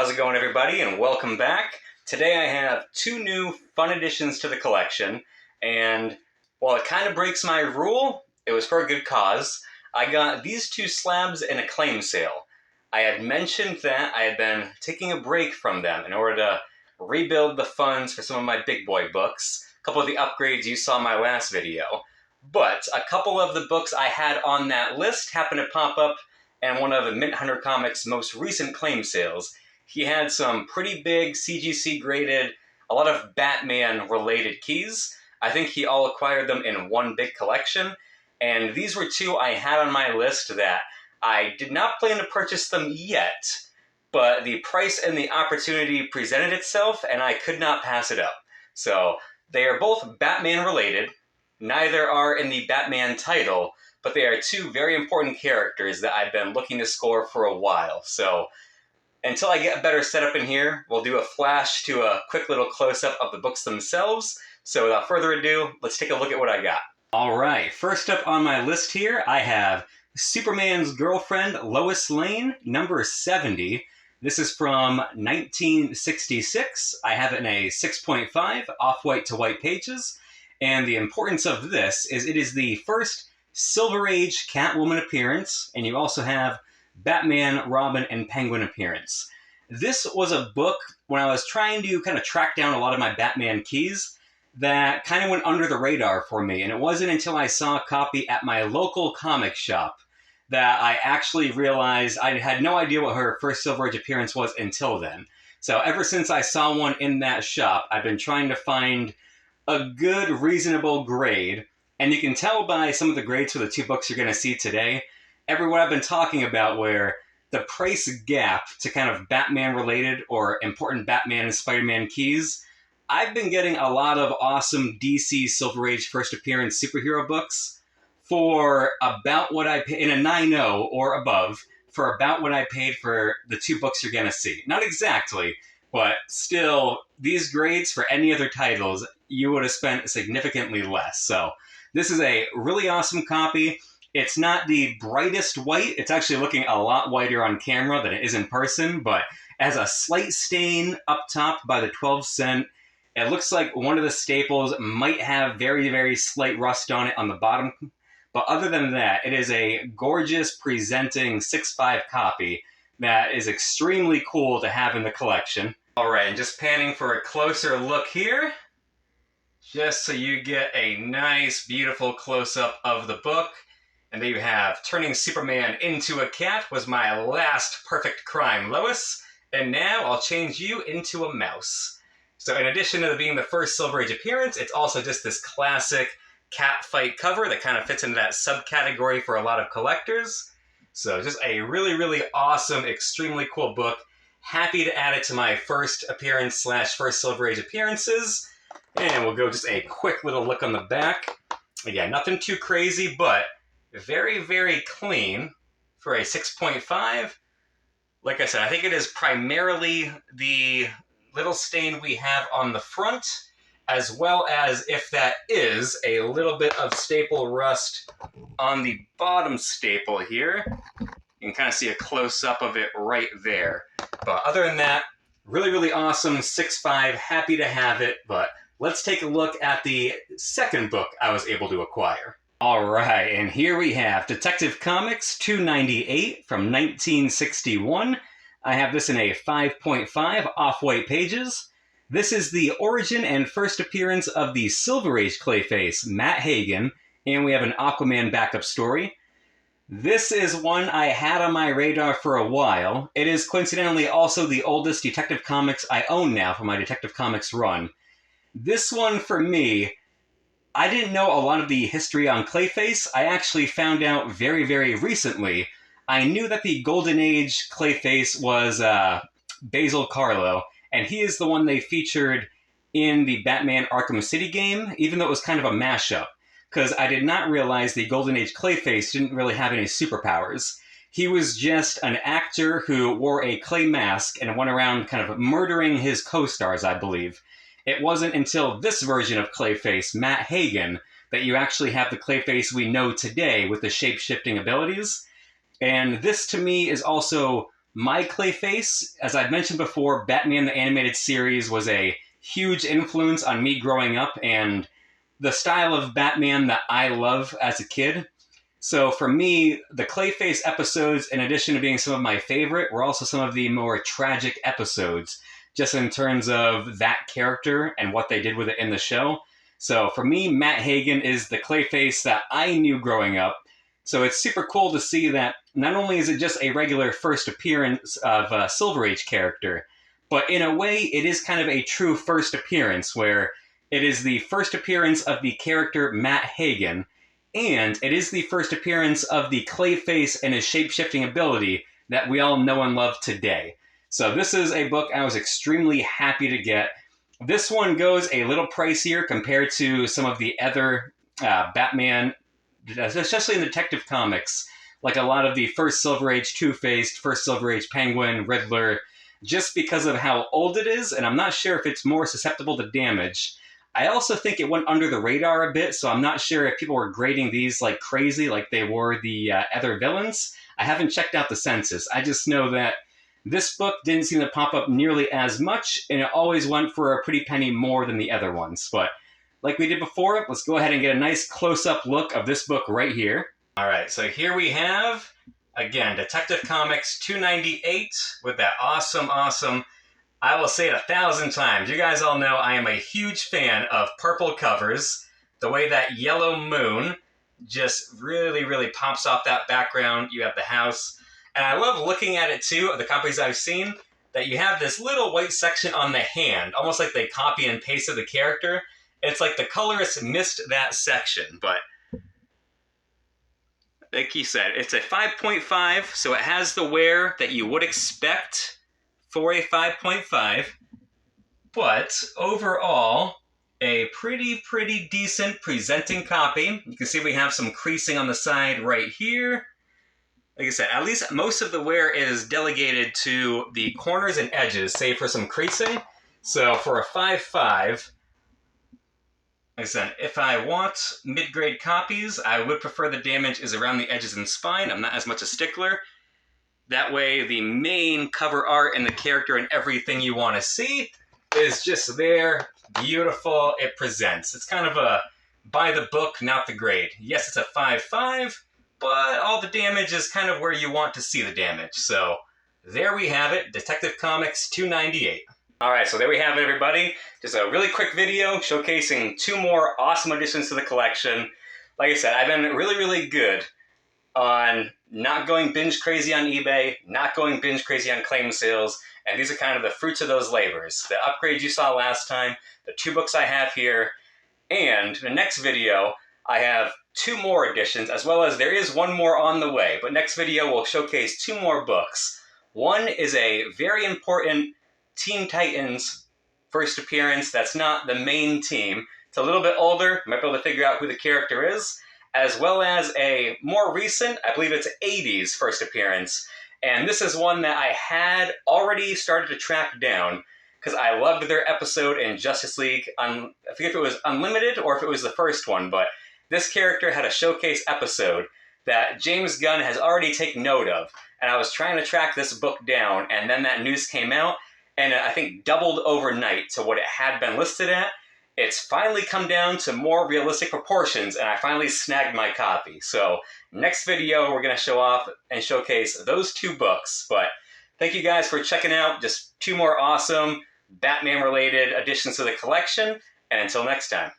How's it going, everybody, and welcome back. Today I have two new fun additions to the collection, and while it kind of breaks my rule, it was for a good cause. I got these two slabs in a claim sale. I had mentioned that I had been taking a break from them in order to rebuild the funds for some of my big boy books, a couple of the upgrades you saw in my last video. But a couple of the books I had on that list happened to pop up in one of Mint Hunter Comics' most recent claim sales. He had some pretty big CGC graded, a lot of Batman related keys. I think he all acquired them in one big collection. And these were two I had on my list that I did not plan to purchase them yet, but the price and the opportunity presented itself and I could not pass it up. So they are both Batman related. Neither are in the Batman title, but they are two very important characters that I've been looking to score for a while. So until I get a better setup in here, we'll do a flash to a quick little close-up of the books themselves. So without further ado, let's take a look at what I got. All right, first up on my list here, I have Superman's Girlfriend, Lois Lane, number 70. This is from 1966. I have it in a 6.5, off-white to white pages. And the importance of this is it is the first Silver Age Catwoman appearance, and you also have Batman, Robin, and Penguin appearance. This was a book when I was trying to kind of track down a lot of my Batman keys that kind of went under the radar for me, and it wasn't until I saw a copy at my local comic shop that I actually realized I had no idea what her first Silver Age appearance was until then. So ever since I saw one in that shop, I've been trying to find a good, reasonable grade, and you can tell by some of the grades for the two books you're going to see today, everyone I've been talking about where the price gap to kind of Batman-related or important Batman and Spider-Man keys, I've been getting a lot of awesome DC Silver Age first appearance superhero books for about what I paid, in a 9.0 or above, for about what I paid for the two books you're going to see. Not exactly, but still, these grades for any other titles, you would have spent significantly less. So this is a really awesome copy. It's not the brightest white. It's actually looking a lot whiter on camera than it is in person, but as a slight stain up top by the 12 cent. It looks like one of the staples might have very, very slight rust on it on the bottom. But other than that, it is a gorgeous presenting 6.5 copy that is extremely cool to have in the collection. All right, and just panning for a closer look here, just so you get a nice, beautiful close-up of the book. And there you have, turning Superman into a cat was my last perfect crime, Lois. And now I'll change you into a mouse. So in addition to being the first Silver Age appearance, it's also just this classic cat fight cover that kind of fits into that subcategory for a lot of collectors. So just a really, really awesome, extremely cool book. Happy to add it to my first appearance slash first Silver Age appearances. And we'll go just a quick little look on the back. Again, nothing too crazy, but very, very clean for a 6.5. Like I said, I think it is primarily the little stain we have on the front, as well as, if that is, a little bit of staple rust on the bottom staple here. You can kind of see a close-up of it right there. But other than that, really, really awesome 6.5, happy to have it, but let's take a look at the second book I was able to acquire. All right, and here we have Detective Comics 298 from 1961. I have this in a 5.5 off-white pages. This is the origin and first appearance of the Silver Age Clayface, Matt Hagen, and we have an Aquaman backup story. This is one I had on my radar for a while. It is coincidentally also the oldest Detective Comics I own now for my Detective Comics run. This one, for me, I didn't know a lot of the history on Clayface. I actually found out very, very recently. I knew that the Golden Age Clayface was Basil Karlo, and he is the one they featured in the Batman Arkham City game, even though it was kind of a mashup, because I did not realize the Golden Age Clayface didn't really have any superpowers. He was just an actor who wore a clay mask and went around kind of murdering his co-stars, I believe. It wasn't until this version of Clayface, Matt Hagen, that you actually have the Clayface we know today with the shape-shifting abilities. And this, to me, is also my Clayface, as I've mentioned before, Batman the Animated Series was a huge influence on me growing up and the style of Batman that I love as a kid. So for me, the Clayface episodes, in addition to being some of my favorite, were also some of the more tragic episodes, just in terms of that character and what they did with it in the show. So for me, Matt Hagen is the Clayface that I knew growing up. So it's super cool to see that not only is it just a regular first appearance of a Silver Age character, but in a way, it is kind of a true first appearance where it is the first appearance of the character Matt Hagen, and it is the first appearance of the Clayface and his shape-shifting ability that we all know and love today. So this is a book I was extremely happy to get. This one goes a little pricier compared to some of the other Batman, especially in Detective Comics, like a lot of the first Silver Age Two-Faced, first Silver Age Penguin, Riddler, just because of how old it is, and I'm not sure if it's more susceptible to damage. I also think it went under the radar a bit, so I'm not sure if people were grading these like crazy, like they were the other villains. I haven't checked out the census. I just know that this book didn't seem to pop up nearly as much, and it always went for a pretty penny more than the other ones. But like we did before, let's go ahead and get a nice close-up look of this book right here. All right, so here we have, again, Detective Comics 298 with that awesome, I will say it 1,000 times. You guys all know I am a huge fan of purple covers. The way that yellow moon just really pops off that background. You have the house. And I love looking at it, too, of the copies I've seen, that you have this little white section on the hand, almost like they copy and pasted the character. It's like the colorist missed that section, but like he said, it's a 5.5, so it has the wear that you would expect for a 5.5, but overall, a pretty decent presenting copy. You can see we have some creasing on the side right here. Like I said, at least most of the wear is delegated to the corners and edges, save for some creasing. So for a 5.5, like I said, if I want mid-grade copies, I would prefer the damage is around the edges and spine. I'm not as much a stickler. That way, the main cover art and the character and everything you want to see is just there, beautiful, it presents. It's kind of a by the book, not the grade. Yes, it's a 5.5, but all the damage is kind of where you want to see the damage. So there we have it, Detective Comics 298. All right, so there we have it, everybody. Just a really quick video showcasing 2 more awesome additions to the collection. Like I said, I've been really good on not going binge crazy on eBay, not going binge crazy on claim sales, and these are kind of the fruits of those labors. The upgrades you saw last time, the 2 books I have here, and the next video, I have 2 more editions, as well as there is 1 more on the way, but next video will showcase 2 more books. One is a very important Teen Titans first appearance that's not the main team. It's a little bit older, you might be able to figure out who the character is, as well as a more recent, I believe it's 80s first appearance. And this is one that I had already started to track down because I loved their episode in Justice League. I forget if it was Unlimited or if it was the first one, but this character had a showcase episode that James Gunn has already taken note of. And I was trying to track this book down, and then that news came out, and I think doubled overnight to what it had been listed at. It's finally come down to more realistic proportions, and I finally snagged my copy. So next video, we're going to show off and showcase those 2 books. But thank you guys for checking out just 2 more awesome Batman-related additions to the collection. And until next time.